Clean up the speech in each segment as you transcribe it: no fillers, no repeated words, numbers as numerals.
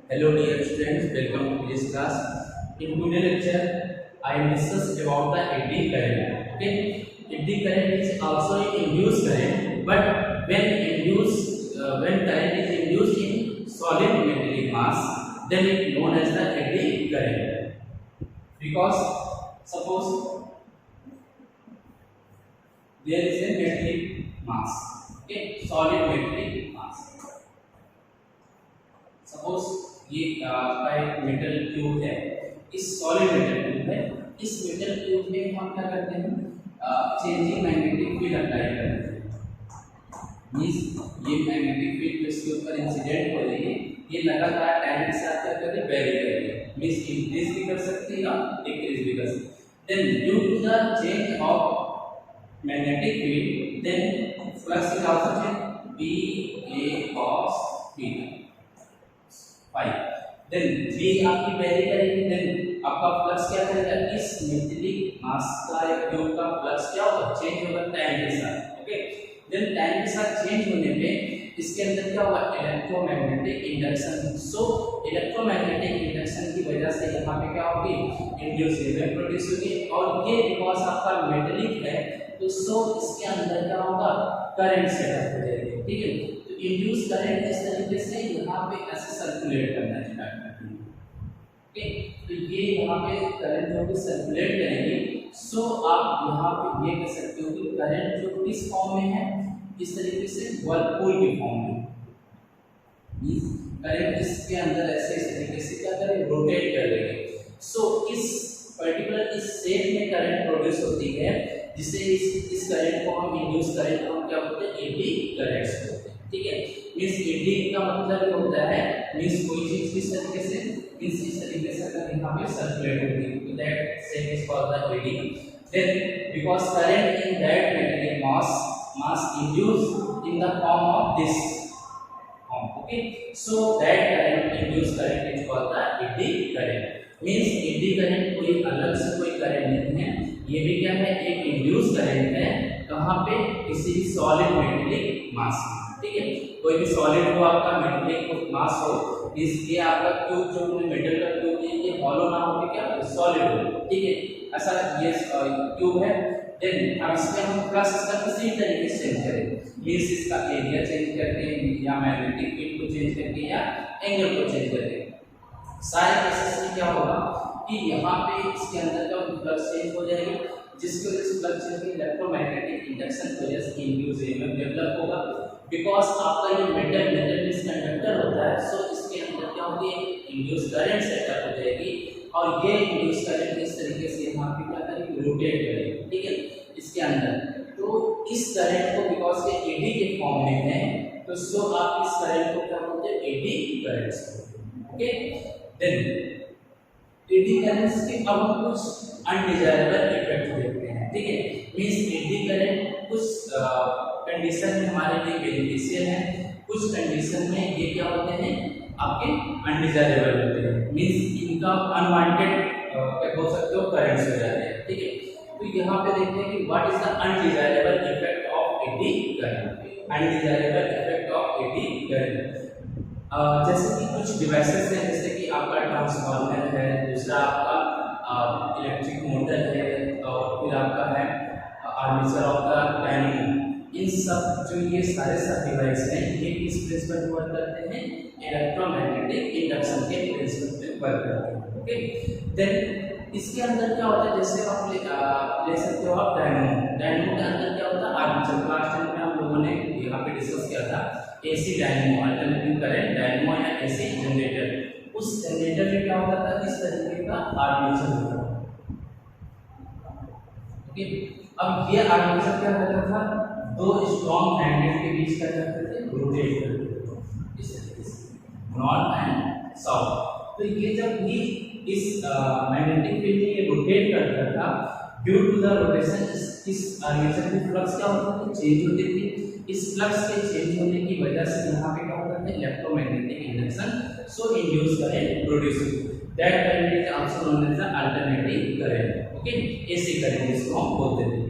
Hello dear students, welcome to this class. In today's lecture, I will discuss about the eddy current. Okay, eddy current is also an induced current, but when current is induced in solid metallic mass, then it known as the eddy current. Because suppose there is a metallic mass, okay, solid metallic mass. Suppose ये आपका एक metal cube है, इस solid metal cube है, इस metal cube में हम क्या करते हैं, चेंजिंग मैग्नेटिक फील्ड अप्लाई करते हैं। मींस ये मैग्नेटिक फील्ड जो इसके ऊपर इंसिडेंट हो रही है, ये लगातार टाइम के साथ क्या कर रही है, वेरी कर रही है। मींस इंक्रीज भी कर सकती है और डिक्रीज भी कर सकती है। Then due to the change of magnetic field, then flux is also change, B A cos theta then B आपकी वेरी करेगी, देन आपका फ्लक्स क्या करेगा, इस मेटेलिक मास का या क्यूब का फ्लक्स क्या होगा, चेंज होगा टाइम के साथ। ओके, देन टाइम के साथ चेंज होने पे इसके अंदर क्या होगा, इलेक्ट्रोमैग्नेटिक इंडक्शन। सो इलेक्ट्रोमैग्नेटिक इंडक्शन की वजह से यहाँ पे क्या होगी, इंड्यूस ईएमएफ प्रोड्यूस होगी, और ये बिकॉज आपका मेटेलिक है तो सो इसके अंदर क्या होगा, करंट सेटअप हो जाएगी। ठीक है, इंड्यूस करंट इस तरीके से यहाँ पे ऐसे सर्कुलेट करना स्टार्ट करती है। ओके, तो ये यहाँ पे करंट जो भी सर्कुलेट करेंगे, सो आप यहाँ पे ये कह सकते हो कि करंट जो किस फॉर्म में है, इस तरीके से व्हर्लपूल के फॉर्म में। मींस करंट इसके अंदर ऐसे इस तरीके से क्या करें, रोटेट कर देंगे। सो इस पर्टिकुलर इस शेप में करंट प्रोड्यूस होती है, जिससे इस करंट को हम इंड्यूस करंट को हम क्या बोलते हैं, एडी करंट्स बोलते हैं। ठीक है, मींस एडी का मतलब होता है, मींस कोई चीज किस तरीके से, मींस इस तरीके से अगर यहाँ पे सर्कुलेट होती है तो that shape is called the eddy. Then because current in that metallic mass induced in the form of this form. Okay, so that current induced current is called the eddy current. Means eddy current कोई अलग से कोई current नहीं है, ये भी क्या है, एक इंड्यूस्ड करंट है। कहाँ पे, किसी भी सॉलिड मेटेलिक मास में। ठीक है, कोई भी सॉलिड हो आपका मेटेलिक मास हो, इसलिए आपका क्यूब जो मेटल का क्यूब है ये हॉलो ना होकर क्या सॉलिड हो। ठीक है, ऐसा ये क्यूब है। देन अब इसमें हम प्लस इसका किसी तरीके से चेंज करेंगे, मींस इसका एरिया चेंज करके या मैग्नेटिक फील्ड को चेंज करके या एंगल को चेंज करके। सारे केसेस में क्या होगा कि यहाँ पे इसके अंदर का फ्लक्स चेंज हो जाएगी, जिसकी वजह से फ्लक्स चेंज इलेक्ट्रोमैग्नेटिक इंडक्शन की वजह से इंड्यूस ईएमएफ डेवलप होगा। बिकॉज आपका ये मेटल में कंडक्टर होता है, सो इसके अंदर क्या होगी, इंड्यूस करंट सेटअप हो जाएगी, और ये इंड्यूस करंट इस तरीके से यहाँ पे क्या करेगी, रोटेट करेगी। ठीक है, इसके अंदर तो इस करंट को बिकॉज ये एडी के फॉर्म में है, तो सो आप इस करंट को क्या बोलते हैं, eddy currents. Okay, then eddy currents के अब हम कुछ अनडिजायरेबल इफेक्ट देखते हैं। ठीक है, मींस एडी करंट कुछ कंडीशन में हमारे लिए बेनिफिशियल है, कुछ कंडीशन में ये क्या होते हैं, आपके अनडिजायरेबल होते हैं। मींस इनका अनवांटेड हो सकते हो करंट्स हो जाते हैं। ठीक है, तो यहाँ पे देखते हैं कि what is the undesirable effect of eddy current. Undesirable effect of eddy current जैसे कि कुछ डिवाइसेस हैं, जैसे कि आपका ट्रांसफार्मर है, दूसरा आपका इलेक्ट्रिक मोटर है, और फिर आपका है आर्मेचर ऑफ द डायनेमो। इन सब जो ये सारे सब डिवाइस हैं, ये किस प्रिंसिपल पे वर्क करते हैं, इलेक्ट्रोमैग्नेटिक इंडक्शन के प्रिंसिपल पे वर्क करते हैं। ओके, देन इसके अंदर क्या होता है, जैसे आप ले सकते हो आप डायनेमो के अंदर क्या होता है, आर्मेचर। लास्ट टाइम में हम लोगों ने यहाँ पे डिस्कस किया था AC dynamo, alternative current dynamo या एसी जनरेटर। उस जनरेटर में क्या होता था, इस तरीके का आर्मेचर होता था। ओके, अब ये आर्मेचर क्या करता था, दो स्ट्रॉन्ग मैग्नेट के बीच क्या करते थे, रोटेट करते थे इस तरीके से, नॉर्थ एंड साउथ। तो ये जब भी इस मैग्नेटिक फील्ड में ये रोटेट करता था, ड्यू टू द रोटेशन इस आर्मेचर की फ्लक्स क्या होती थी, चेंज होती थी। इस फ्लक्स के चेंज होने की वजह से यहाँ पे क्या होता है, electromagnetic induction, so induce current produce that current is also known as the alternative current. Okay, AC current इसको हम बोलते थे।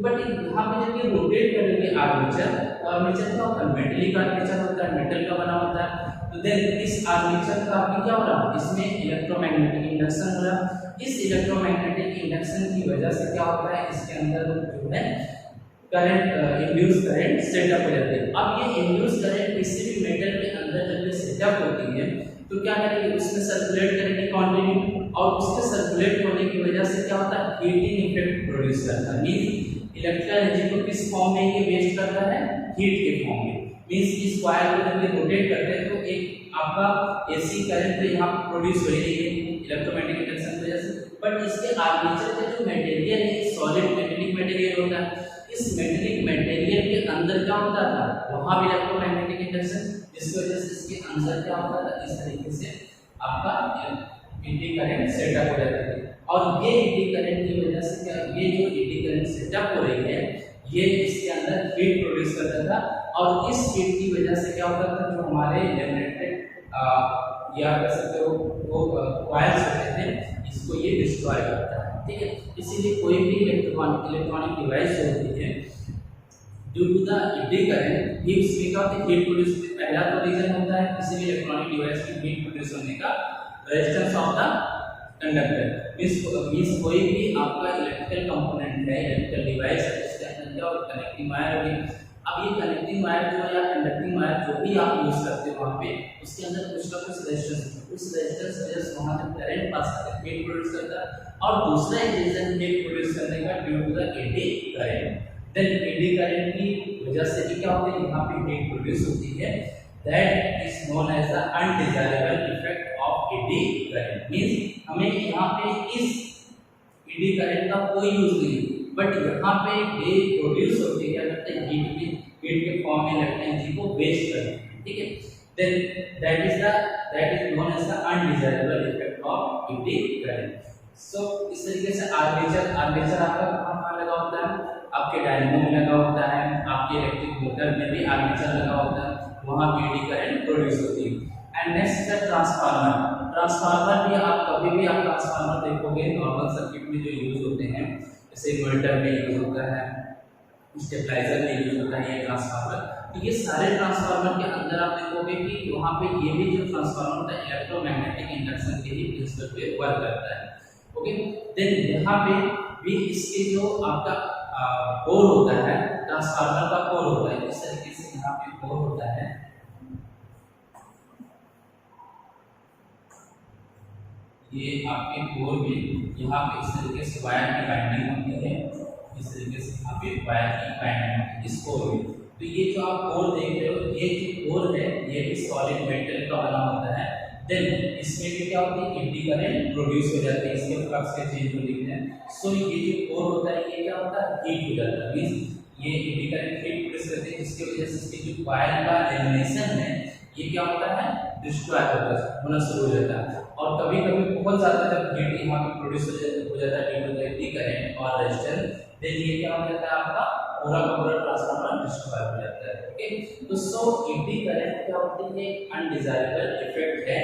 बट यहाँ पे जब ये रोटेट करेंगे आर्मेचर, तो आर्मेचर क्या होता है, मेटलिक आर्मेचर होता है, मेटल का बना होता है। तो देन इस आर्मेचर का भी क्या हो रहा, इसमें इलेक्ट्रोमैग्नेटिक इंडक्शन हो रहा। इस इलेक्ट्रोमैग्नेटिक इंडक्शन की वजह से क्या होता है, इसके अंदर जो है करंट, इंड्यूस करंट सेटअप हो जाती है। अब ये इंड्यूस करंट किसी भी मेटल के अंदर जब ये सेटअप होती है तो क्या करेगी, उसमें सर्कुलेट करेगी कंटिन्यू, और उसके सर्कुलेट होने की वजह से क्या होता है, हीटिंग इफेक्ट प्रोड्यूस करता है। मींस इलेक्ट्रिकल एनर्जी को किस फॉर्म में ये वेस्ट करता है, हीट के फॉर्म में। मींस इस कॉइल को जब ये रोटेट करते हैं तो एक आपका एसी करंट तो यहाँ प्रोड्यूस हो रही है इलेक्ट्रोमैग्नेटिक इंडक्शन की वजह से, बट इसके आर्मेचर का जो मटेरियल है सॉलिड मेटेलिक मटेरियल होता है। इस मेटेलिक मटेरियल के अंदर क्या होता था, वहां भी इलेक्ट्रोमैग्नेटिक इंडक्शन, जिसकी वजह से इसके अंदर क्या होता था, इस तरीके से आपका एडी करंट सेटअप हो जाता है। और ये एडी करंट की वजह से क्या, ये जो एडी करंट सेटअप हो रही है ये इसके अंदर हीट प्रोड्यूस करता था, और इस हीट की वजह से क्या होता था, जो हमारे जनरेटेड या कह सकते हो वो कॉइल्स होते थे, इसको ये डिस्ट्रॉय करता है। ठीक है, इसीलिए कोई भी इलेक्ट्रॉनिक डिवाइस होती है due to the eddy current ही उसमें क्या होता है, हीट प्रोड्यूस। पहला तो रीजन होता है किसी भी इलेक्ट्रॉनिक डिवाइस की हीट प्रोड्यूस होने का, resistance of the conductor. Means कोई भी आपका इलेक्ट्रिकल कंपोनेंट है, इलेक्ट्रिकल डिवाइस है, उसके अंदर क्या होता है, कनेक्टिंग वायर होगी। अब ये कनेक्टिंग वायर जो है या कंडक्टिंग वायर जो भी आप यूज करते हो वहाँ पे, उसके अंदर कुछ ना कुछ रेजिस्टेंस, उस रेजिस्टेंस वजह से वहाँ से करंट पास करके हीट प्रोड्यूस करता है। और दूसरा एक रीजन हीट प्रोड्यूस करने का due to the eddy current. Then eddy current की वजह से भी क्या होता है, यहाँ पे हीट प्रोड्यूस होती है, that is known as the undesirable effect of eddy current. Means हमें यहाँ पे इस एडी करंट का कोई यूज नहीं, बट यहाँ पे ये प्रोड्यूस होती है, क्या करते हैं, हीट के फॉर्म में इलेक्ट्रिक एनर्जी को वेस्ट करते हैं। ठीक है, then that is known as the undesirable effect of eddy current. So इस तरीके से आर्मेचर आपका कहाँ लगा होता है, आपके डायनेमो में लगा होता है, आपके इलेक्ट्रिक मोटर में भी आर्मेचर लगा होता है, वहाँ भी एडी करंट प्रोड्यूस होती है। एंड नेक्स्ट है ट्रांसफार्मर भी आप कभी भी आप ट्रांसफार्मर देखोगे नॉर्मल सर्किट में जो यूज होते हैं, जैसे इन्वर्टर में यूज होता है, स्टेबलाइजर में यूज होता है ये ट्रांसफार्मर। तो ये सारे ट्रांसफार्मर के अंदर आप देखोगे कि वहाँ पे ये भी जो ट्रांसफार्मर होता है इलेक्ट्रोमैग्नेटिक इंडक्शन के ही प्रिंसिपल पे वर्क करता है। ओके, देन यहाँ पे भी इसके जो आपका कोर होता है, ट्रांसफार्मर का कोर होता है, इस तरीके से यहाँ पे कोर होता है। ये आपके कोर में यहाँ पे इस तरीके से वायर की बाइंडिंग होती है, इस तरीके से यहाँ पे वायर की बाइंडिंग होती है इस कोर में। तो ये जो आप कोर देख रहे हो, ये जो कोर है ये भी सॉलिड मेटल का बना होता है। देन इसमें भी क्या होती है, एडी करंट प्रोड्यूस हो जाती है, इसके फ्लक्स के चेंज होने के। सो ये जो कोर होता है ये क्या होता है, हीट हो जाता है। मींस ये एडी करंट हीट प्रोड्यूस करते हैं, जिसकी वजह से इसके जो कॉइल का लेमिनेशन है ये क्या होता है, डिस्ट्रॉय होना शुरू हो जाता है। और कभी कभी बहुत ज़्यादा जब हीट यहाँ पे प्रोड्यूस हो जाता है due to the eddy current और रेजिस्टेंस, देन ये क्या हो जाता है, आपका पूरा का पूरा ट्रांसफार्मर डिस्ट्रॉय हो जाता है। ओके, तो सो एडी करंट क्या होती है, अनडिजायरेबल इफेक्ट है।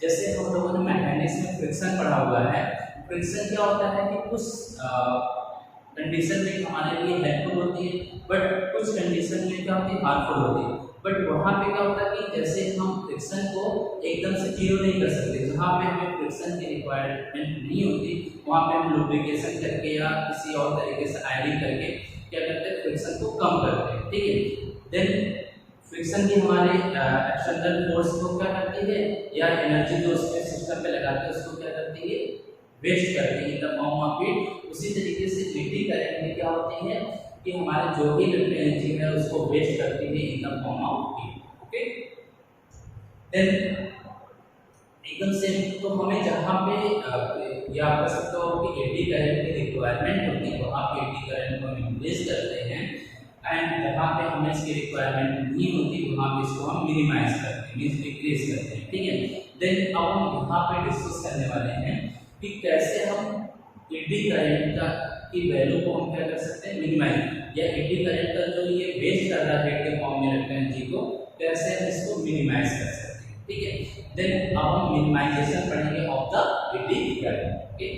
जैसे हम लोगों ने मैकेनिक्स में फ्रिक्शन पढ़ा हुआ है, फ्रिक्शन क्या होता है कि कुछ कंडीशन में हमारे लिए हेल्पफुल होती है, बट कुछ कंडीशन में क्या होती है, हार्मफुल होती है। बट वहाँ पे क्या होता है कि जैसे हम फ्रिक्शन को एकदम से जीरो नहीं कर सकते, जहाँ पे हमें फ्रिक्शन की रिक्वायरमेंट नहीं होती वहाँ पे हम लुब्रिकेशन करके या किसी और तरीके से आयरन करके क्या करते हैं, फ्रिक्शन को कम करते हैं। ठीक है, देन फ्रिक्शन की हमारे एक्सटर्नल फोर्स को क्या करती है, या एनर्जी जो उसके सिस्टम पे लगाते हैं उसको क्या करती है, वेस्ट करती है in the form of heat. उसी तरीके से एडी करंट में क्या होती है कि हमारे जो भी इलेक्ट्रिक एनर्जी है उसको वेस्ट करती है in the form of heat. Okay, then एकदम से तो हमें जहाँ पे या आप कह सकते हो कि एडी करंट की रिक्वायरमेंट होती है वहाँ पे एडी करंट को हम इंक्रीज करते हैं, एंड जहाँ पे हमें इसकी रिक्वायरमेंट नहीं होती वहाँ पे इसको हम मिनिमाइज करते हैं, मींस डिक्रीज करते हैं। ठीक है, देन अब हम यहाँ पे डिस्कस करने वाले हैं कि कैसे हम एडी करंट का की वैल्यू को हम क्या कर सकते हैं, मिनिमाइज, या एडी करंट का जो ये वेस्ट कर रहा है हीट के फॉर्म में इलेक्ट्रिक एनर्जी को, कैसे हम इसको मिनिमाइज कर सकते हैं। ठीक है, देन अब हम मिनिमाइजेशन पढ़ेंगे of the eddy current. Okay,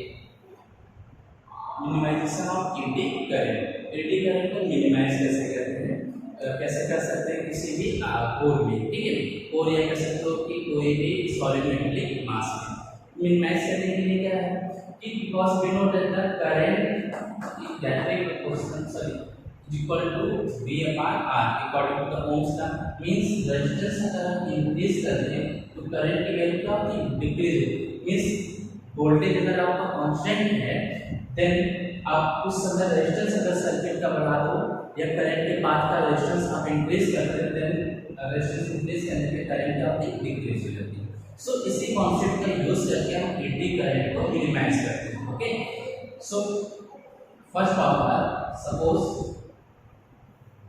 minimisation of eddy current, eddy current को मिनिमाइज कैसे करते हैं, कैसे कर सकते हैं किसी भी कोर में, ठीक है, कोर या कह सकते हो कि कोई भी सॉलिड मेटेलिक मास में मिनिमाइज करने के लिए क्या है कि because we know that the current electric potential is equal to V upon R according to the Ohm's law, means resistance अगर हम इंक्रीज कर दें तो करंट की वैल्यू क्या होती है, डिक्रीज होती है। मींस वोल्टेज अगर आपका कांस्टेंट है देन आप उस समय रेजिस्टेंस अगर सर्किट का बढ़ा दो या करंट के पाथ का रेजिस्टेंस आप इंक्रीज कर दो देन रेजिस्टेंस इंक्रीज करने पे करंट क्या होती है, डिक्रीज हो जाती है। सो इसी कॉन्सेप्ट का यूज करके हम एडी करंट को मिनिमाइज करते हैं। Okay, so first of all suppose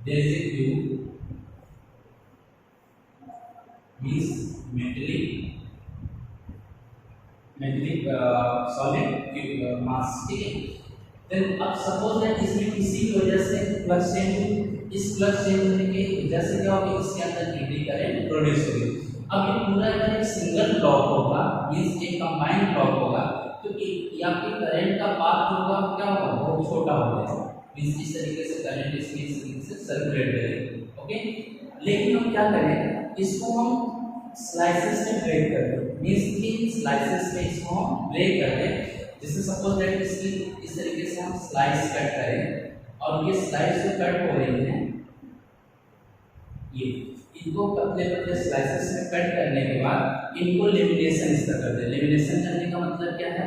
there is a cube means metallic solid cube mass, ठीक है। then अब सपोज दैट इसमें किसी की वजह से फ्लक्स चेंज, इस फ्लक्स चेंज होने की वजह से क्या होगा, इसके अंदर एडी करंट प्रोड्यूस होगी। अब ये पूरा अगर एक सिंगल ब्लॉक होगा मींस एक कंबाइंड ब्लॉक होगा तो यहाँ पे करंट का पाथ होगा क्या होगा, बहुत छोटा होगा, इस तरीके से करंट इसमें इस तरीके से सर्कुलेट करेंगे। ओके, लेकिन हम क्या करें, इसको हम स्लाइसेस में ब्रेक कर दें, मींस कि स्लाइसेस में इसको हम ब्रेक कर दें। जैसे सपोज दैट इसकी इस तरीके से हम स्लाइस कट करें और ये स्लाइस जो कट हो रही है ये इनको पतले पतले स्लाइसेस में कट करने के बाद इनको लेमिनेशन इस तरह कर दें। लेमिनेशन करने का मतलब क्या है,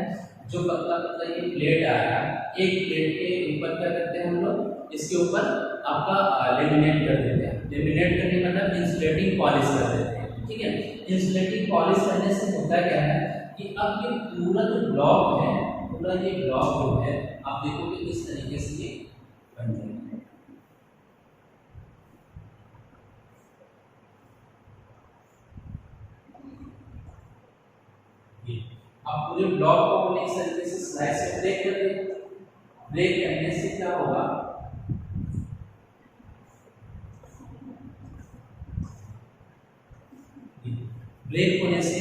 जो पतला पतला ये प्लेट आ रहा है एक प्लेट के ऊपर क्या करते हैं हम लोग, इसके ऊपर आपका लेमिनेट कर देते हैं। लेमिनेट करने का मतलब इंसुलेटिंग पॉलिश कर देते हैं, ठीक है। इंसुलेटिंग पॉलिश करने से होता क्या है कि अब ये पूरा जो ब्लॉक है, पूरा ये ब्लॉक जो है आप देखोगे इस तरीके से ये बन जाएगा। अब पूरे ब्लॉक को हमने इस तरीके से स्लाइस से ब्रेक कर दिया। ब्रेक करने से क्या होगा, ब्रेक होने से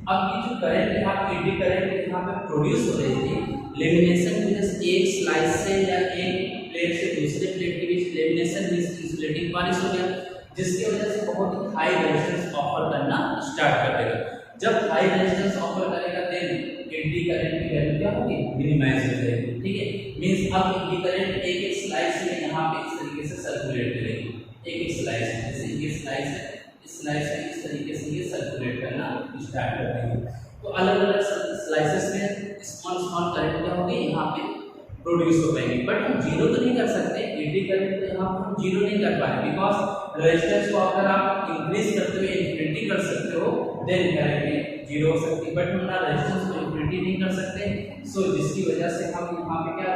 अब ये जो करंट यहाँ एडी करंट यहाँ पे प्रोड्यूस हो रही थी, लेमिनेशन की वजह से एक स्लाइस से या एक प्लेट से दूसरे प्लेट के बीच लेमिनेशन मींस इंसुलेटिंग पॉलिश हो गया, जिसकी वजह से बहुत ही हाई रेजिस्टेंस ऑफर करना स्टार्ट कर देगा। जब हाई रेजिस्टेंस ऑफर करेगा देन एडी करंट की वैल्यू क्या होगी, मिनिमाइज हो जाएगी, ठीक है। मींस अब एडी करंट एक एक स्लाइस में यहाँ पे इस तरीके से सर्कुलेट करेगी, एक एक स्लाइस में, जैसे ये स्लाइस है, इस स्लाइस में इस तरीके से ये सर्कुलेट करना स्टार्ट कर देंगे। तो अलग अलग स्लाइसेस में स्मॉल स्मॉल करंट क्या होगी यहाँ पे प्रोड्यूस हो पाएंगे, बट हम जीरो तो नहीं कर सकते। एडी करंट तो यहाँ पर हम जीरो नहीं कर पा रहे बिकॉज रेजिस्टेंस को अगर आप इंक्रीज करते हुए इन्फिनिटी कर सकते हो देन करंट जीरो हो सकती है, बट हम ना रेजिस्टेंस को इन्फिनिटी नहीं कर सकते। सो जिसकी वजह से हम यहाँ पे क्या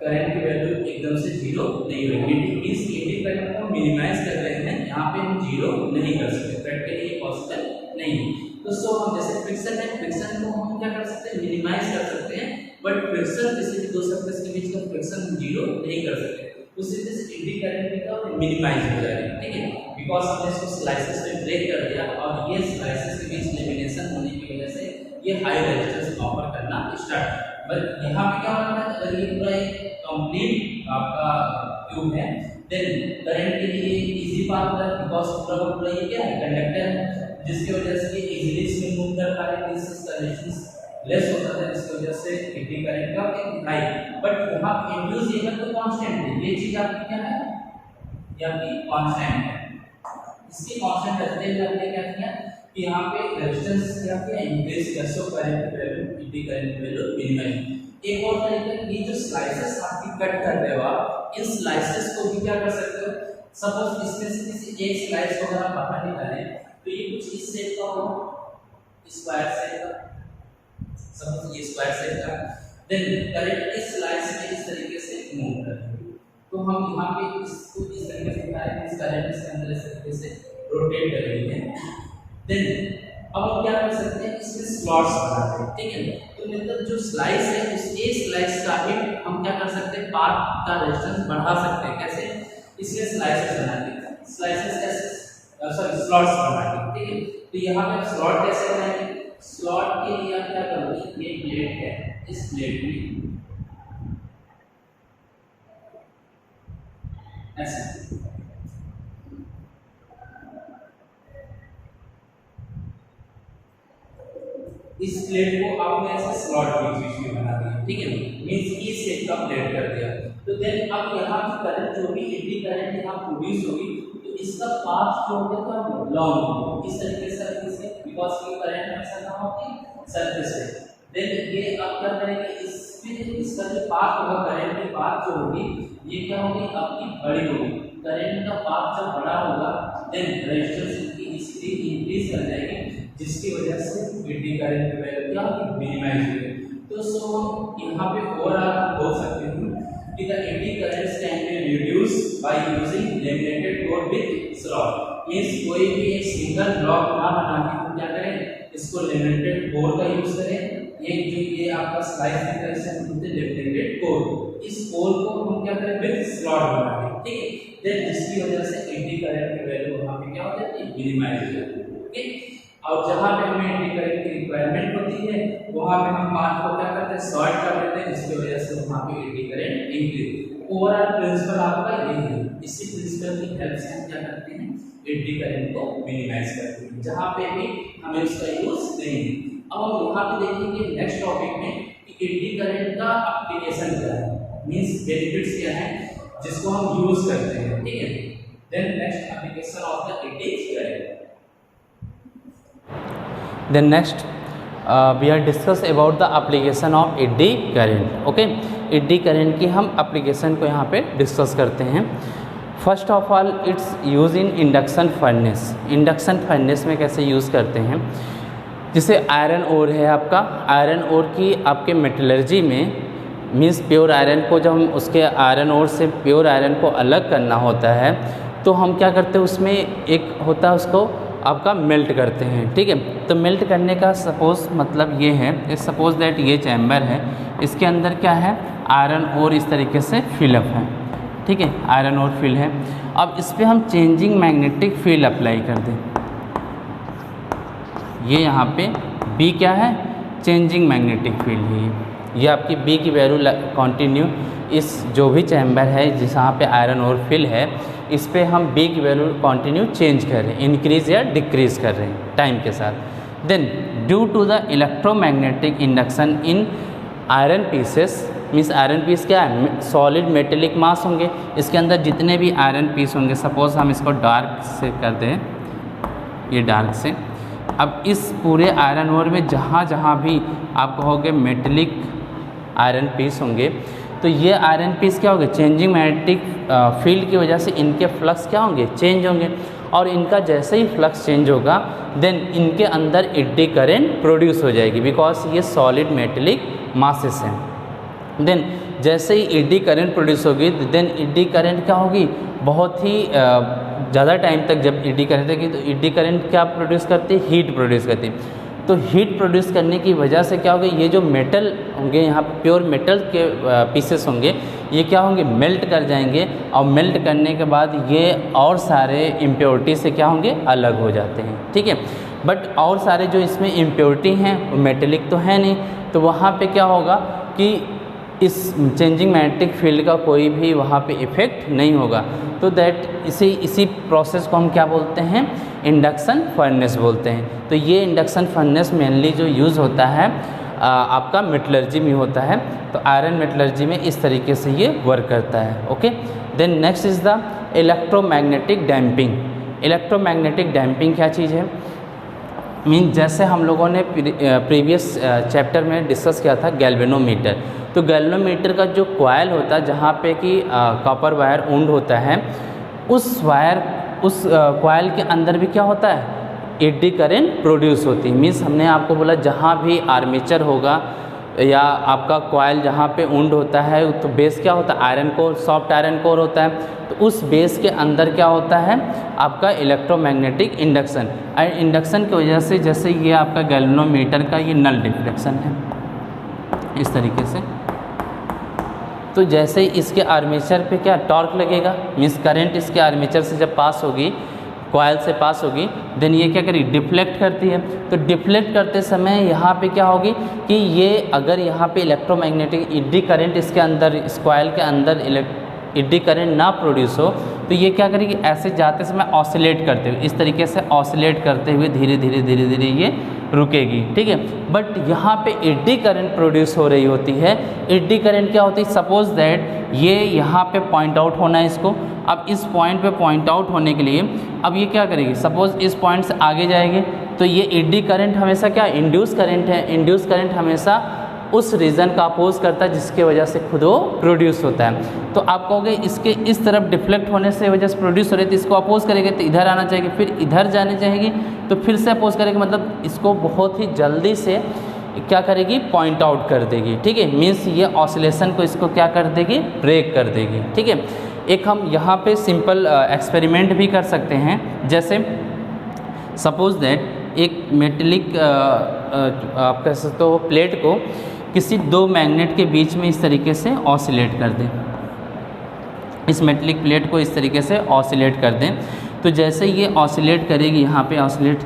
करंट की वैल्यू एकदम से जीरो नहीं होगी। मींस एडी करंट को मिनिमाइज कर रहे हैं, यहाँ पे हम जीरो नहीं कर सकते, प्रैक्टिकली पॉसिबल नहीं है। तो सो हम जैसे फ्रिक्शन है, फ्रिक्शन को हम क्या कर सकते हैं, मिनिमाइज कर सकते हैं, बट फ्रिक्शन किसी भी दो सरफेस के बीच का फ्रिक्शन हम जीरो नहीं कर सकते। उसी तरह से एडी करंट का मिनिमाइज हो जाएगा, ठीक है, बिकॉज हमने इसको स्लाइसेस में ब्रेक कर दिया और ये स्लाइसेस के बीच लेमिनेशन होने की वजह से ये हाई रेजिस्टेंस ऑफर करना स्टार्ट। बट यहाँ पे क्या होना है, अगर ये पूरा एक कंप्लीट आपका ट्यूब है देन करंट के लिए इजी पाथ है बिकॉज पूरा ये क्या है कंडक्टर है, जिसकी वजह से ये इजीली इसमें मूव कर पा रहे हैं, इसका रेजिस्टेंस लेस होता है, जिसकी वजह से एडी करंट का एक हाई। बट यहाँ इंड्यूस ये तो कांस्टेंट है, ये चीज आपकी क्या है, ये आपकी कांस्टेंट है। इसकी कांस्टेंट रखते हुए हमने क्या किया कि यहाँ पे रेजिस्टेंस क्या किया, इंक्रीज किया, so current value eddy current value minimise. एक और तरीका, ये जो स्लाइसेस आपकी कट कर रहे हो आप, इन स्लाइसेस को भी क्या कर सकते हो, सपोज इसमें से किसी एक स्लाइस को अगर आप बाहर निकालें तो ये कुछ इस शेप का हो, स्क्वायर शेप का, सपोज ये स्क्वायर शेप का, देन करंट इस स्लाइस में इस तरीके से मूव कर रही है। तो हम यहाँ पे इसको इस तरीके से दिखा रहे हैं, इस करंट इसके अंदर इस तरीके से रोटेट कर रही है। देन अब हम क्या कर सकते हैं, इसमें स्लॉट्स बनाते हैं, ठीक है। तो मतलब जो स्लाइस है उस एक स्लाइस का भी हम क्या कर सकते हैं, पाथ का रेजिस्टेंस बढ़ा सकते हैं। कैसे, इसलिए स्लाइसेस बनाते हैं, स्लाइसेस कैसे सॉरी स्लॉट्स बनाते हैं, ठीक है। तो यहाँ पे स्लॉट कैसे बनाएंगे, स्लॉट के लिए आप क्या करोगे, ये प्लेट है, इस प्लेट में ऐसे इस प्लेट को आपने ऐसे स्लॉट बीच में बना दिया, ठीक है, मींस इस शेप का प्लेट कर दिया। तो देन अब यहाँ की करंट जो भी एडी करंट यहाँ प्रोड्यूस होगी तो इसका पाथ जो होगा क्या लॉन्ग होगा, इस तरीके से बिकॉज ये करंट हमेशा कहाँ होती है सरफेस पे। देन ये अब क्या करेंगे, इसका जो पाथ होगा करंट की पाथ जो होगी ये क्या होगी आपकी बड़ी होगी। करंट का पाथ जब बड़ा होगा देन रेजिस्टेंस की स्पीड इंक्रीज कर जाएगी, जिसकी वजह से एडी करंट की वैल्यू क्या होगी मिनिमाइज होगी। तो सो हम यहाँ पे और आप बोल सकते हैं कि the eddy currents can be reduced by using laminated core with slot. Means कोई भी एक सिंगल ब्लॉक ना बना के हम क्या करें, इसको लैमिनेटेड कोर का यूज करें। एक जो ये आपका स्लाइस की तरह से बोलते हैं लैमिनेटेड कोर, इस कोर को हम क्या करें विद स्लॉट बना दें, ठीक है। देन जिसकी वजह से एडी करंट की वैल्यू वहां पे क्या हो जाती है मिनिमाइज हो जाती है, ओके। और जहां पे हमें एडी करंट की रिक्वायरमेंट होती है वहां पे हम पाथ को क्या करते हैं शॉर्ट कर देते हैं, जिसकी वजह से वहां पे eddy current increase. Overall principle आपका यही है, इसी प्रिंसिपल की हेल्प से हम क्या करते हैं एडी करंट को मिनिमाइज करते हैं जहां पे भी हमें इसका यूज नहीं है। अब हम यहाँ पे देखेंगे नेक्स्ट टॉपिक में कि एडी करंट का एप्लीकेशन क्या है, मींस बेनिफिट्स क्या है जिसको हम यूज करते हैं, ठीक है। Then next application of the eddy current. Then next we are discuss about the application of eddy current. Okay, eddy current की हम application को यहाँ पे discuss करते हैं। First of all it's use in induction furnace. Induction furnace में कैसे use करते हैं, जैसे आयरन ओर है आपका, आयरन ओर की आपके मेटलर्जी में मीन्स प्योर आयरन को जब हम उसके आयरन ओर से प्योर आयरन को अलग करना होता है तो हम क्या करते हैं उसमें एक होता है उसको आपका मेल्ट करते हैं, ठीक है। तो मेल्ट करने का सपोज मतलब ये है, सपोज दैट ये चैम्बर है, इसके अंदर क्या है आयरन ओर इस तरीके से फिलअप है, ठीक है, आयरन ओर फिल है। अब इस पर हम चेंजिंग मैग्नेटिक फील्ड अप्लाई कर दें, ये यहाँ पे B क्या है चेंजिंग मैग्नेटिक फील्ड है, ये आपकी B की वैल्यू कंटिन्यू इस जो भी चैम्बर है जहाँ पे आयरन ओर फिल है इस पे हम B की वैल्यू कंटिन्यू चेंज कर रहे हैं, इंक्रीज या डिक्रीज कर रहे हैं टाइम के साथ। Then due to the electromagnetic induction in iron pieces, means iron piece क्या है सॉलिड मेटेलिक मास होंगे, इसके अंदर जितने भी आयरन पीस होंगे, सपोज हम इसको डार्क से कर दें, ये डार्क से। अब इस पूरे आयरन ओर में जहाँ जहाँ भी आप कहोगे मेटेलिक आयरन पीस होंगे तो ये आयरन पीस क्या होंगे चेंजिंग मैग्नेटिक फील्ड की वजह से इनके फ्लक्स क्या होंगे चेंज होंगे, और इनका जैसे ही फ्लक्स चेंज होगा देन इनके अंदर एडी करंट प्रोड्यूस हो जाएगी, बिकॉज ये सॉलिड मेटेलिक मासेस हैं। देन जैसे ही एडी करंट प्रोड्यूस होगी देन एडी करंट क्या होगी बहुत ही ज़्यादा टाइम तक जब एडी करंट होगी तो एडी करंट क्या प्रोड्यूस करती है हीट प्रोड्यूस करती है। तो हीट प्रोड्यूस करने की वजह से क्या होगा ये जो मेटल होंगे यहाँ पे प्योर मेटल के पीसेस होंगे ये क्या होंगे मेल्ट कर जाएंगे, और मेल्ट करने के बाद ये और सारे इम्प्योरिटी से क्या होंगे अलग हो जाते हैं, ठीक है। बट और सारे जो इसमें इम्प्योरिटी हैं वो मेटेलिक तो है नहीं, तो वहाँ पे क्या होगा कि इस चेंजिंग मैग्नेटिक फील्ड का कोई भी वहाँ पे इफ़ेक्ट नहीं होगा। तो दैट इसी प्रोसेस को हम क्या बोलते हैं इंडक्शन फर्नेस बोलते हैं। तो ये इंडक्शन फर्नेस मेनली जो यूज़ होता है आपका मेटलर्जी में होता है, तो आयरन मेटलर्जी में इस तरीके से ये वर्क करता है, okay. Then next is the electromagnetic damping. Electromagnetic damping क्या चीज़ है, मीन जैसे हम लोगों ने प्रीवियस चैप्टर में डिस्कस किया था गैल्वेनोमीटर, तो गैल्वेनोमीटर का जो कॉइल होता है जहाँ पे कि कॉपर वायर वुंड होता है उस कॉइल के अंदर भी क्या होता है एडी करंट प्रोड्यूस होती है। मीन्स हमने आपको बोला जहाँ भी आर्मेचर होगा या आपका कॉइल जहाँ पे वुंड होता है तो बेस क्या होता है iron core, soft iron core होता है, तो उस बेस के अंदर क्या होता है आपका इलेक्ट्रोमैग्नेटिक इंडक्शन। और इंडक्शन की वजह से जैसे ये आपका गैल्वेनोमीटर का ये नल डिफ्लेक्शन है इस तरीके से, तो जैसे इसके आर्मेचर पे क्या टॉर्क लगेगा, मीन्स करंट इसके आर्मेचर से जब पास होगी कॉइल से पास होगी देन ये क्या करेगी डिफ्लेक्ट करती है। तो डिफ्लेक्ट करते समय यहाँ पे क्या होगी कि ये अगर यहाँ पे इलेक्ट्रोमैग्नेटिक एडी करंट इसके अंदर इस कॉइल के अंदर एडी करंट ना प्रोड्यूस हो तो ये क्या करेगी, ऐसे जाते समय ऑसिलेट करते हुए, इस तरीके से ऑसिलेट करते हुए धीरे धीरे धीरे धीरे ये रुकेगी, ठीक है। बट यहाँ पे एडी करंट प्रोड्यूस हो रही होती है। एडी करंट क्या होती है, सपोज दैट ये यहाँ पे पॉइंट आउट होना है इसको। अब इस पॉइंट पे पॉइंट आउट होने के लिए अब ये क्या करेगी, सपोज इस पॉइंट से आगे जाएगी, तो ये एडी करंट हमेशा क्या, इंड्यूस करंट है। इंड्यूस करंट हमेशा उस रीजन का अपोज करता है जिसके वजह से खुद वो प्रोड्यूस होता है। तो आप कहोगे इसके इस तरफ डिफ्लेक्ट होने से वजह से प्रोड्यूस हो रही है, तो इसको अपोज करेंगे तो इधर आना चाहिए, फिर इधर जाने चाहेगी तो फिर से अपोज करेगी, मतलब इसको बहुत ही जल्दी से क्या करेगी, पॉइंट आउट कर देगी, ठीक है। मीन्स ये ऑसिलेशन को इसको क्या कर देगी, ब्रेक कर देगी, ठीक है। एक हम यहाँ पे सिंपल एक्सपेरिमेंट भी कर सकते हैं, जैसे सपोज दैट एक मेटेलिक आप कह सकते हो प्लेट को किसी दो मैग्नेट के बीच में इस तरीके से ऑसिलेट कर दें। इस मेटेलिक प्लेट को इस तरीके से ऑसिलेट कर दें, तो जैसे ये ऑसिलेट करेगी, यहाँ पे ऑसिलेट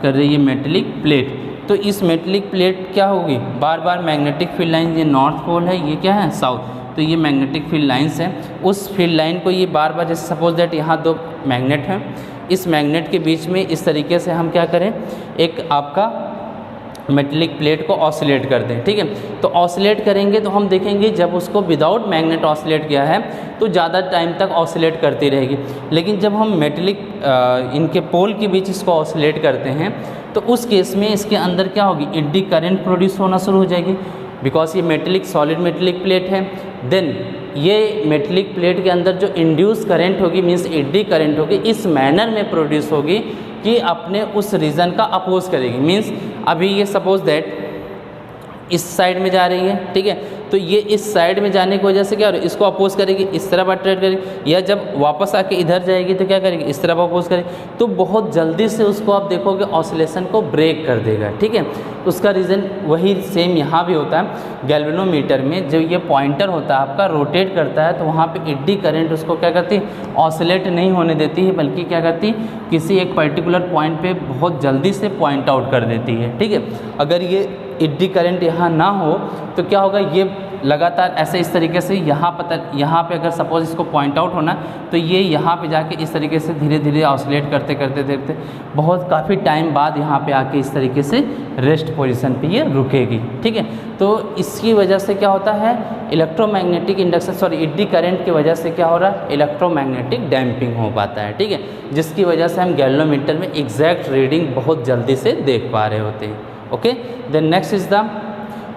कर रही है मेटेलिक प्लेट, तो इस मेटेलिक प्लेट क्या होगी, बार बार मैग्नेटिक फील्ड लाइन, ये नॉर्थ पोल है, ये क्या है साउथ, तो ये मैग्नेटिक फील्ड लाइंस है। उस फील्ड लाइन को ये बार बार, जैसे सपोज दैट यहाँ दो मैग्नेट हैं, इस मैग्नेट के बीच में इस तरीके से हम क्या करें, एक आपका मेटेलिक प्लेट को ऑसिलेट कर दें, ठीक है। तो ऑसिलेट करेंगे तो हम देखेंगे जब उसको विदाउट मैग्नेट ऑसिलेट किया है तो ज़्यादा टाइम तक ऑसिलेट करती रहेगी, लेकिन जब हम मेटेलिक इनके पोल के बीच इसको ऑसिलेट करते हैं तो उस केस में इसके अंदर क्या होगी, एडी करंट प्रोड्यूस होना शुरू हो जाएगी, बिकॉज ये मेटेलिक सॉलिड मेटेलिक प्लेट है। देन ये मेटेलिक प्लेट के अंदर जो इंड्यूस करंट होगी, मीन्स एडी करंट होगी, इस मैनर में प्रोड्यूस होगी कि अपने उस रीजन का अपोज करेगी। मीन्स अभी ये सपोज दैट इस साइड में जा रही है, ठीक है, तो ये इस साइड में जाने की वजह से क्या हो रहा है, इसको अपोज करेगी, इस तरफ अट्रैक्ट करेगी, या जब वापस आके इधर जाएगी तो क्या करेगी, इस तरफ अपोज करेगी, तो बहुत जल्दी से उसको आप देखोगे ऑसिलेशन को ब्रेक कर देगा, ठीक है। उसका रीज़न वही सेम यहाँ भी होता है। गैल्वेनोमीटर में जब ये पॉइंटर होता है आपका रोटेट करता है तो वहाँ पे एडी करंट उसको क्या करती है, ऑसिलेट नहीं होने देती है, बल्कि क्या करती है, किसी एक पर्टिकुलर पॉइंट पे बहुत जल्दी से पॉइंट आउट कर देती है, ठीक है। अगर ये एडी करंट यहाँ ना हो तो क्या होगा, ये लगातार ऐसे इस तरीके से यहाँ पे अगर सपोज इसको पॉइंट आउट होना तो ये यहाँ पे जाके इस तरीके से धीरे धीरे ऑसिलेट करते करते करते बहुत काफ़ी टाइम बाद यहाँ पे आके इस तरीके से रेस्ट पोजीशन पे ये रुकेगी, ठीक है। तो इसकी वजह से क्या होता है, इलेक्ट्रोमैग्नेटिक इंडक्शन एडी करंट की वजह से क्या हो रहा है, इलेक्ट्रोमैग्नेटिक डैम्पिंग हो पाता है, ठीक है, जिसकी वजह से हम गैल्वेनोमीटर में एग्जैक्ट रीडिंग बहुत जल्दी से देख पा रहे होते हैं। Okay, then next is the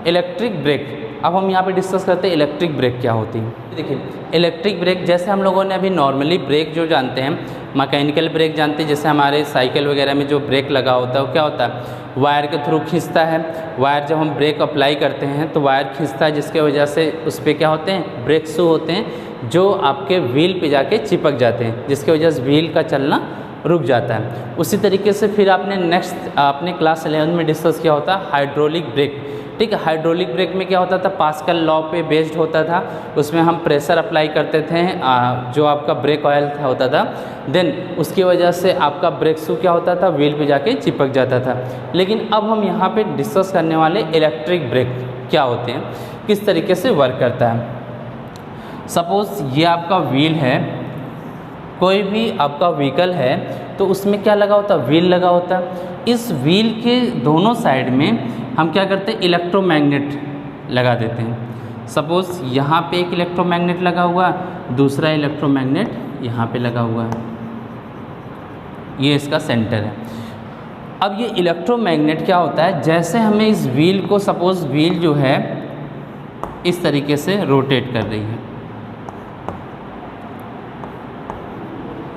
electric brake. अब हम यहाँ पे डिस्कस करते हैं इलेक्ट्रिक ब्रेक क्या होती है। देखिए इलेक्ट्रिक ब्रेक, जैसे हम लोगों ने अभी नॉर्मली ब्रेक जो जानते हैं, मैकेनिकल ब्रेक जानते हैं, जैसे हमारे साइकिल वगैरह में जो ब्रेक लगा होता है वो क्या होता है, वायर के थ्रू खींचता है। वायर जब हम ब्रेक अप्लाई करते हैं तो वायर खींचता है, जिसके वजह से उस पर क्या होते हैं, ब्रेक शू होते हैं जो आपके व्हील पे जाके चिपक जाते हैं, जिसकी वजह से व्हील का चलना रुक जाता है। उसी तरीके से फिर आपने नेक्स्ट आपने क्लास 11 में डिस्कस किया होता है हाइड्रोलिक ब्रेक, ठीक है। हाइड्रोलिक ब्रेक में क्या होता था, पास्कल लॉ पे बेस्ड होता था, उसमें हम प्रेशर अप्लाई करते थे जो आपका ब्रेक ऑयल होता था, देन उसकी वजह से आपका ब्रेक शू क्या होता था, व्हील पे जाके चिपक जाता था। लेकिन अब हम यहाँ पे डिस्कस करने वाले इलेक्ट्रिक ब्रेक क्या होते हैं, किस तरीके से वर्क करता है। सपोज ये आपका व्हील है, कोई भी आपका व्हीकल है तो उसमें क्या लगा होता है, व्हील लगा होता है। इस व्हील के दोनों साइड में हम क्या करते हैं, इलेक्ट्रोमैग्नेट लगा देते हैं। सपोज यहाँ पे एक इलेक्ट्रोमैग्नेट लगा हुआ, दूसरा इलेक्ट्रोमैग्नेट यहाँ पे लगा हुआ है, ये इसका सेंटर है। अब ये इलेक्ट्रोमैग्नेट क्या होता है, जैसे हमें इस व्हील को, सपोज व्हील जो है इस तरीके से रोटेट कर रही है,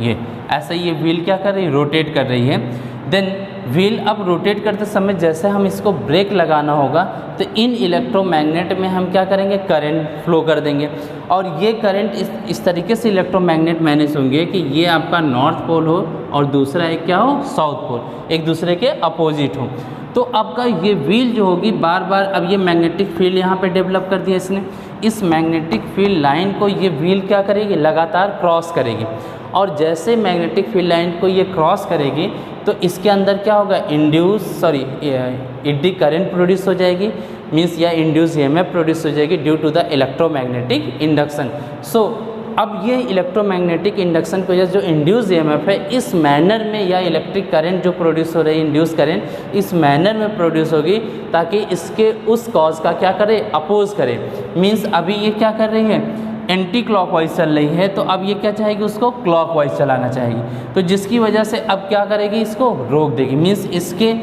ये ऐसे ये व्हील क्या कर रही है, रोटेट कर रही है। देन व्हील अब रोटेट करते समय जैसे हम इसको ब्रेक लगाना होगा तो इन इलेक्ट्रोमैग्नेट में हम क्या करेंगे, करंट फ्लो कर देंगे, और ये करंट इस तरीके से इलेक्ट्रोमैग्नेट मैनेज होंगे कि ये आपका नॉर्थ पोल हो और दूसरा एक क्या हो, साउथ पोल, एक दूसरे के अपोजिट हो। तो आपका ये व्हील जो होगी बार बार, अब ये मैग्नेटिक फील्ड यहाँ पे डेवलप कर दिया इसने, इस मैग्नेटिक फील्ड लाइन को ये व्हील क्या करेगी, लगातार क्रॉस करेगी, और जैसे मैग्नेटिक फील्ड लाइन को ये क्रॉस करेगी तो इसके अंदर क्या होगा, एडी करंट प्रोड्यूस हो जाएगी, मीन्स या इंड्यूस ईएमएफ प्रोड्यूस हो जाएगी due to the electromagnetic induction. So अब ये इलेक्ट्रोमैग्नेटिक इंडक्शन की वजह से जो इंड्यूस ईएमएफ है इस मैनर में, या इलेक्ट्रिक करंट जो प्रोड्यूस हो रही है इंड्यूस करंट इस मैनर में प्रोड्यूस होगी ताकि इसके उस कॉज का क्या करे, अपोज करे। मीन्स अभी ये क्या कर रही है, एंटी क्लॉकवाइज चल रही है, तो अब ये क्या चाहेगी, उसको क्लॉकवाइज चलाना चाहेगी, तो जिसकी वजह से अब क्या करेगी, इसको रोक देगी। मीन्स इसके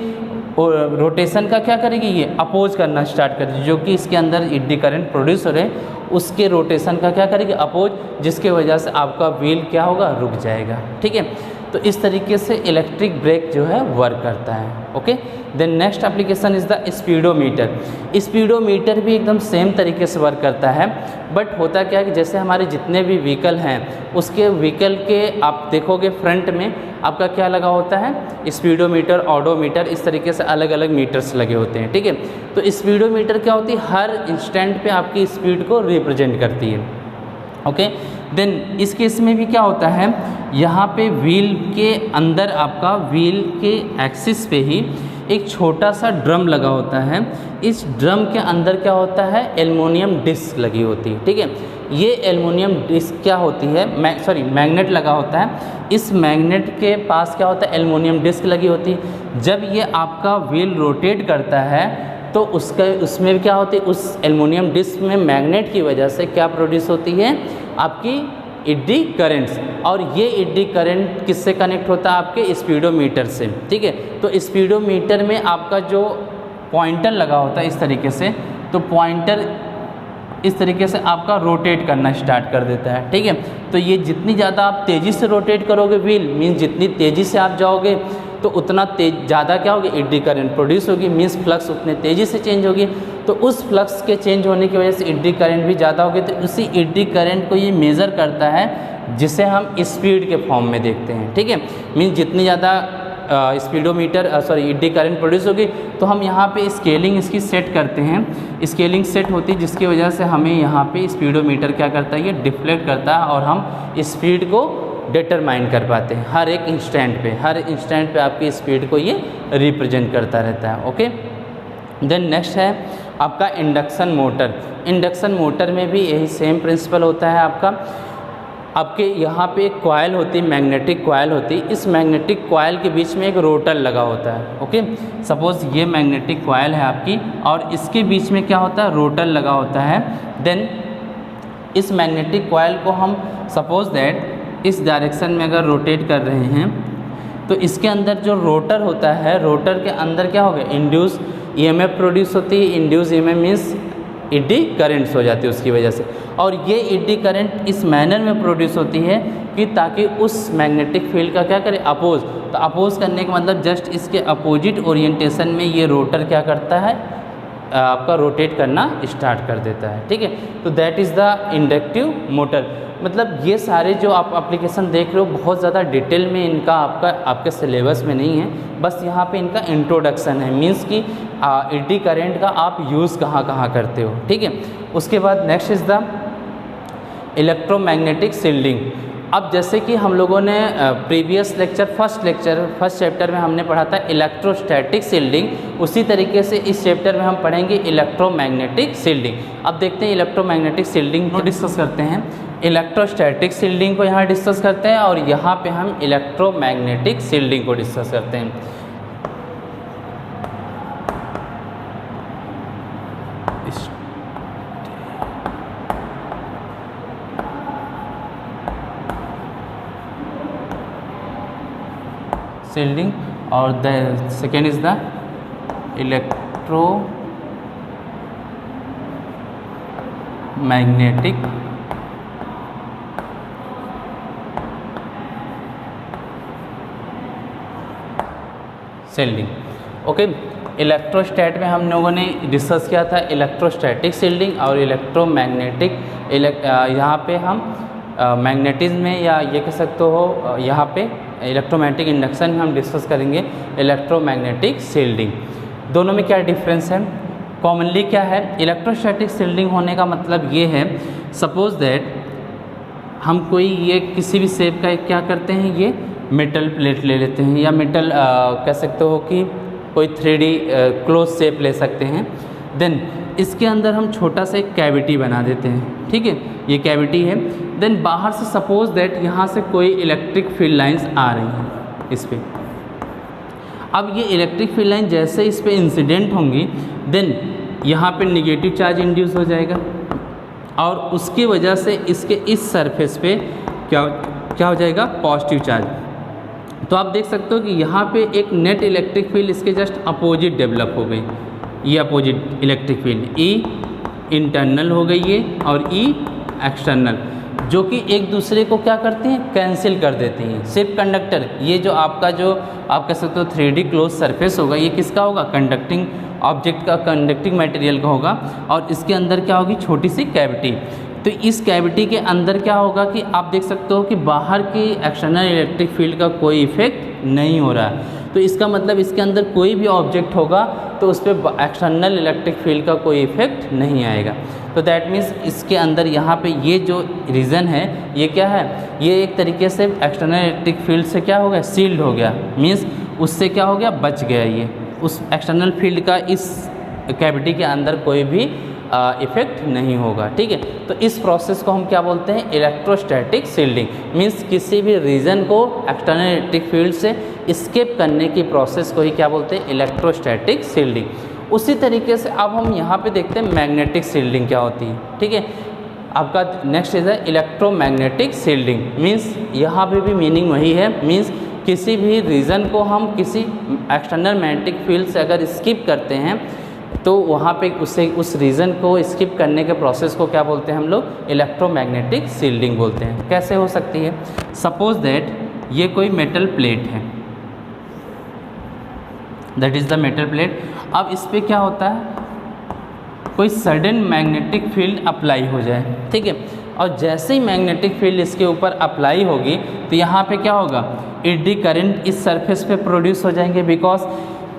रोटेशन का क्या करेगी, ये अपोज करना स्टार्ट करेगी, जो कि इसके अंदर एडी करंट प्रोड्यूस हो रहे हैं उसके रोटेशन का क्या करेगी, अपोज, जिसके वजह से आपका व्हील क्या होगा, रुक जाएगा। ठीक है, तो इस तरीके से इलेक्ट्रिक ब्रेक जो है वर्क करता है। Okay, then next application is the speedometer. Speedometer भी एकदम सेम तरीके से वर्क करता है, बट होता क्या है कि जैसे हमारे जितने भी व्हीकल हैं उसके व्हीकल के आप देखोगे फ्रंट में आपका क्या लगा होता है, स्पीडोमीटर, ऑडोमीटर, इस तरीके से अलग अलग मीटर्स लगे होते हैं। ठीक है, तो स्पीडोमीटर क्या होती है, हर इंस्टेंट पे आपकी स्पीड को रिप्रेजेंट करती है। ओके, देन इस केस में भी क्या होता है, यहाँ पे व्हील के अंदर आपका व्हील के एक्सिस पे ही एक छोटा सा ड्रम लगा होता है। इस ड्रम के अंदर क्या होता है, एल्युमिनियम डिस्क लगी होती है। ठीक है, ये एल्युमिनियम डिस्क क्या होती है, मैग्नेट लगा होता है। इस मैग्नेट के पास क्या होता है, एल्युमिनियम डिस्क लगी होती है। जब ये आपका व्हील रोटेट करता है तो उसमें क्या होती है, उस एल्युमिनियम डिस्क में मैग्नेट की वजह से क्या प्रोड्यूस होती है, आपकी एडी करंट्स, और ये एडी करंट किससे कनेक्ट होता है, आपके स्पीडोमीटर से। ठीक है, तो स्पीडोमीटर में आपका जो पॉइंटर लगा होता है इस तरीके से, तो पॉइंटर इस तरीके से आपका रोटेट करना स्टार्ट कर देता है। ठीक है, तो ये जितनी ज़्यादा आप तेज़ी से रोटेट करोगे व्हील, मीन्स जितनी तेज़ी से आप जाओगे तो उतना ज़्यादा क्या होगी, एडी करंट प्रोड्यूस होगी, मीन्स फ्लक्स उतने तेज़ी से चेंज होगी। तो उस फ्लक्स के चेंज होने की वजह से एडी करंट भी ज़्यादा होगी। तो उसी एडी करंट को ये मेज़र करता है जिसे हम स्पीड के फॉर्म में देखते हैं। ठीक है, मीन्स जितनी ज़्यादा एडी करंट प्रोड्यूस होगी तो हम यहाँ पे स्केलिंग इसकी सेट करते हैं, स्केलिंग सेट होती है जिसकी वजह से हमें यहाँ पे स्पीडोमीटर क्या करता है, ये डिफ्लेक्ट करता है और हम स्पीड को डिटरमाइन कर पाते हैं। हर एक इंस्टेंट पे आपकी स्पीड को ये रिप्रेजेंट करता रहता है। ओके, देन नेक्स्ट है आपका इंडक्शन मोटर। इंडक्शन मोटर में भी यही सेम प्रिंसिपल होता है। आपके यहाँ पे एक कॉइल होती है, मैग्नेटिक कॉइल होती है। इस मैग्नेटिक कॉइल के बीच में एक रोटर लगा होता है। ओके, सपोज़ ये मैग्नेटिक कॉइल है आपकी और इसके बीच में क्या होता है, रोटर लगा होता है। देन इस मैग्नेटिक कॉइल को हम सपोज़ दैट इस डायरेक्शन में अगर रोटेट कर रहे हैं तो इसके अंदर जो रोटर होता है, रोटर के अंदर क्या होगा, इंड्यूस ईएमएफ प्रोड्यूस होती है। Induce EMF means eddy currents हो जाती है उसकी वजह से, और ये एडी करंट इस मैनर में प्रोड्यूस होती है कि ताकि उस मैग्नेटिक फील्ड का क्या करे, अपोज। तो अपोज करने का मतलब जस्ट इसके अपोजिट ओरिएंटेशन में ये रोटर क्या करता है, आपका रोटेट करना स्टार्ट कर देता है। ठीक है, तो that is the inductive motor. मतलब ये सारे जो आप एप्लीकेशन देख रहे हो बहुत ज़्यादा डिटेल में इनका आपके सिलेबस में नहीं है, बस यहाँ पे इनका इंट्रोडक्शन है, मींस कि एडी करंट का आप यूज़ कहाँ कहाँ करते हो। ठीक है, उसके बाद next is the electromagnetic shielding. अब जैसे कि हम लोगों ने प्रीवियस फर्स्ट चैप्टर में हमने पढ़ा था इलेक्ट्रोस्टैटिक शील्डिंग, उसी तरीके से इस चैप्टर में हम पढ़ेंगे इलेक्ट्रोमैग्नेटिक शील्डिंग। अब देखते हैं इलेक्ट्रोमैग्नेटिक शील्डिंग को डिस्कस करते हैं। इलेक्ट्रोस्टैटिक शील्डिंग को यहाँ डिस्कस करते हैं और यहाँ पे हम इलेक्ट्रोमैग्नेटिक शील्डिंग को डिस्कस करते हैं। शील्डिंग और the second is the electromagnetic shielding. Okay, electrostatic में हम लोगों ने डिस्कस किया था इलेक्ट्रोस्टैटिक शील्डिंग और इलेक्ट्रोमैग्नेटिक। यहाँ पे हम मैग्नेटिज्म में या ये कह सकते हो यहाँ पे इलेक्ट्रोमैग्नेटिक इंडक्शन में हम डिस्कस करेंगे इलेक्ट्रोमैग्नेटिक शील्डिंग। दोनों में क्या डिफरेंस है, कॉमनली क्या है। इलेक्ट्रोस्टैटिक शील्डिंग होने का मतलब ये है, सपोज दैट हम कोई ये किसी भी शेप का क्या करते हैं, ये मेटल प्लेट ले लेते हैं या मेटल कह सकते हो कि कोई 3D क्लोज शेप ले सकते हैं। देन इसके अंदर हम छोटा सा एक कैविटी बना देते हैं, ठीक है, ये कैविटी है। देन बाहर से सपोज दैट यहाँ से कोई इलेक्ट्रिक फील्ड लाइंस आ रही हैं इस पर। अब ये इलेक्ट्रिक फील्ड लाइन जैसे इस पर इंसिडेंट होंगी, देन यहाँ पे निगेटिव चार्ज इंड्यूस हो जाएगा और उसकी वजह से इसके इस सरफेस पे क्या हो जाएगा, पॉजिटिव चार्ज। तो आप देख सकते हो कि यहाँ पे एक नेट इलेक्ट्रिक फील्ड इसके जस्ट अपोजिट डेवलप हो गई, ये opposite electric field E internal हो गई है और ई एक्सटर्नल, जो कि एक दूसरे को क्या करती हैं, कैंसिल कर देती हैं। सिर्फ कंडक्टर, ये जो आप कह सकते हो 3D क्लोज सरफेस होगा, ये किसका होगा, कंडक्टिंग ऑब्जेक्ट का, कंडक्टिंग मटेरियल का होगा और इसके अंदर क्या होगी, छोटी सी कैविटी। तो इस कैविटी के अंदर क्या होगा कि आप देख सकते हो कि बाहर की एक्सटर्नल इलेक्ट्रिक फील्ड का कोई इफेक्ट नहीं हो रहा है। तो इसका मतलब इसके अंदर कोई भी ऑब्जेक्ट होगा तो उस पर एक्सटर्नल इलेक्ट्रिक फील्ड का कोई इफेक्ट नहीं आएगा। तो दैट मीन्स इसके अंदर यहाँ पे ये जो रीज़न है ये क्या है, ये एक तरीके से एक्सटर्नल इलेक्ट्रिक फील्ड से क्या हो गया, सील्ड हो गया, मीन्स उससे क्या हो गया, बच गया, ये उस एक्सटर्नल फील्ड का इस कैविटी के अंदर कोई भी इफेक्ट नहीं होगा, ठीक है। तो इस प्रोसेस को हम क्या बोलते हैं, इलेक्ट्रोस्टैटिक सील्डिंग। मीन्स किसी भी रीजन को एक्सटर्नल इलेक्ट्रिक फील्ड से स्केप करने की प्रोसेस को ही क्या बोलते हैं, इलेक्ट्रोस्टैटिक सील्डिंग। उसी तरीके से अब हम यहाँ पे देखते हैं मैग्नेटिक सील्डिंग क्या होती है, ठीक है। आपका नेक्स्ट इज है इलेक्ट्रोमैग्नेटिक सील्डिंग। मीन्स यहाँ पे भी मीनिंग वही है, मीन्स किसी भी रीजन को हम किसी एक्सटर्नल मैग्नेटिक फील्ड से अगर स्किप करते हैं तो वहाँ पे उस रीजन को स्किप करने के प्रोसेस को क्या बोलते हैं हम लोग, इलेक्ट्रोमैग्नेटिक सील्डिंग बोलते हैं। कैसे हो सकती है, सपोज दैट ये कोई मेटल प्लेट है, that is the metal plate. अब इस पर क्या होता है, कोई सडन मैग्नेटिक फील्ड अप्लाई हो जाए, ठीक है, और जैसे ही मैग्नेटिक फील्ड इसके ऊपर अप्लाई होगी तो यहाँ पे क्या होगा, एडी करंट इस सरफेस पे प्रोड्यूस हो जाएंगे। बिकॉज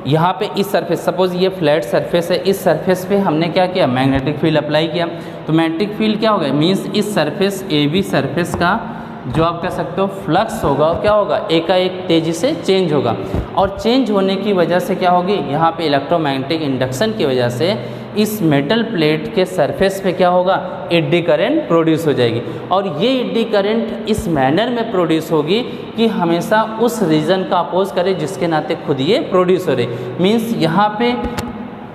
यहाँ पे इस सरफेस, सपोज ये फ्लैट सरफेस है, इस सरफेस पे हमने क्या किया, मैग्नेटिक फील्ड अप्लाई किया, तो मैग्नेटिक फील्ड क्या होगा, मीन्स इस सरफेस AB सरफेस का जो आप कह सकते हो फ्लक्स होगा क्या होगा, एकाएक तेज़ी से चेंज होगा। और चेंज होने की वजह से क्या होगी, यहाँ पे इलेक्ट्रोमैग्नेटिक इंडक्शन की वजह से इस मेटल प्लेट के सरफेस पे क्या होगा, एडी करंट प्रोड्यूस हो जाएगी। और ये एडी करंट इस मैनर में प्रोड्यूस होगी कि हमेशा उस रीजन का अपोज करे जिसके नाते खुद ये प्रोड्यूस हो रही। मीन्स यहाँ पे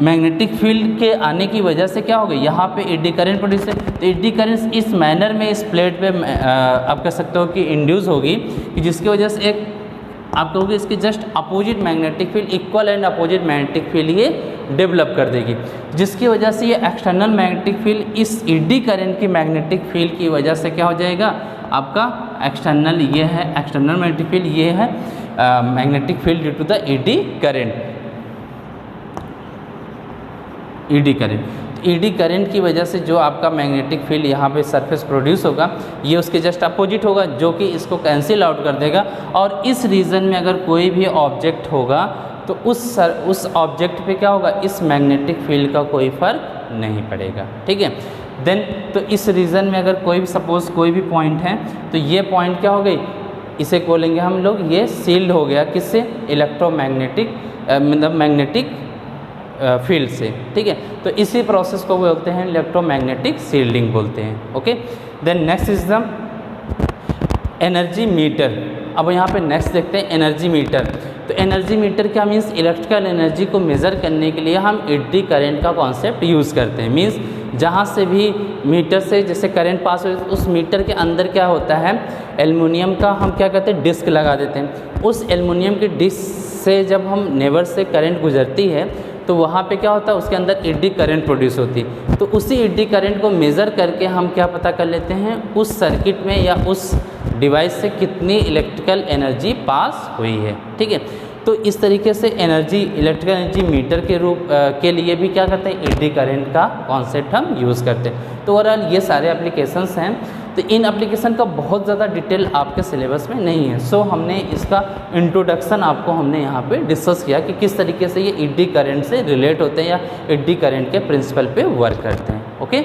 मैग्नेटिक फील्ड के आने की वजह से क्या होगा, यहाँ पे एडी करंट प्रोड्यूस है, तो एडी करंट इस मैनर में इस प्लेट पे आप कह सकते हो कि इंड्यूस होगी कि जिसकी वजह से एक आप कहोगे इसके just opposite magnetic field, equal and opposite magnetic field ये डेवलप कर देगी, जिसकी वजह से ये एक्सटर्नल मैग्नेटिक फील्ड इस एडी करंट की मैग्नेटिक फील्ड की वजह से क्या हो जाएगा, आपका एक्सटर्नल ये है एक्सटर्नल मैग्नेटिक फील्ड, ये है magnetic field due to the eddy current, eddy current. Eddy current की वजह से जो आपका मैग्नेटिक फील्ड यहाँ पे सरफेस प्रोड्यूस होगा ये उसके जस्ट अपोजिट होगा, जो कि इसको कैंसिल आउट कर देगा। और इस रीजन में अगर कोई भी ऑब्जेक्ट होगा तो उस ऑब्जेक्ट पे क्या होगा, इस मैग्नेटिक फील्ड का कोई फर्क नहीं पड़ेगा, ठीक है। देन तो इस रीजन में अगर कोई भी सपोज कोई भी पॉइंट है तो ये पॉइंट क्या हो गई, इसे बोलेंगे हम लोग ये सील्ड हो गया, किससे, इलेक्ट्रोमैग्नेटिक मतलब मैग्नेटिक फील्ड से, ठीक है। तो इसी प्रोसेस को बोलते हैं इलेक्ट्रोमैग्नेटिक सील्डिंग बोलते हैं, okay. Then next is the energy meter. अब यहाँ पे नेक्स्ट देखते हैं एनर्जी मीटर। तो एनर्जी मीटर क्या मीन्स, इलेक्ट्रिकल एनर्जी को मेज़र करने के लिए हम एडी करंट का कॉन्सेप्ट यूज़ करते हैं। मीन्स जहाँ से भी मीटर से जैसे करंट पास हो उस मीटर के अंदर क्या होता है, एल्युमिनियम का हम क्या कहते हैं, डिस्क लगा देते हैं। उस एल्युमिनियम के डिस्क से जब हम नेवर से करंट गुजरती है तो वहाँ पे क्या होता है, उसके अंदर एडी करंट प्रोड्यूस होती है। तो उसी एडी करंट को मेज़र करके हम क्या पता कर लेते हैं, उस सर्किट में या उस डिवाइस से कितनी इलेक्ट्रिकल एनर्जी पास हुई है, ठीक है। तो इस तरीके से एनर्जी इलेक्ट्रिकल एनर्जी मीटर के रूप के लिए भी क्या करते हैं, एडी करंट का कॉन्सेप्ट हम यूज़ करते हैं। तो ओवरऑल ये सारे एप्लीकेशंस हैं। तो इन एप्लीकेशन का बहुत ज़्यादा डिटेल आपके सिलेबस में नहीं है, सो हमने इसका इंट्रोडक्शन आपको हमने यहाँ पे डिस्कस किया कि किस तरीके से ये एडी करंट से रिलेट होते हैं या एडी करंट के प्रिंसिपल पे वर्क करते हैं, ओके।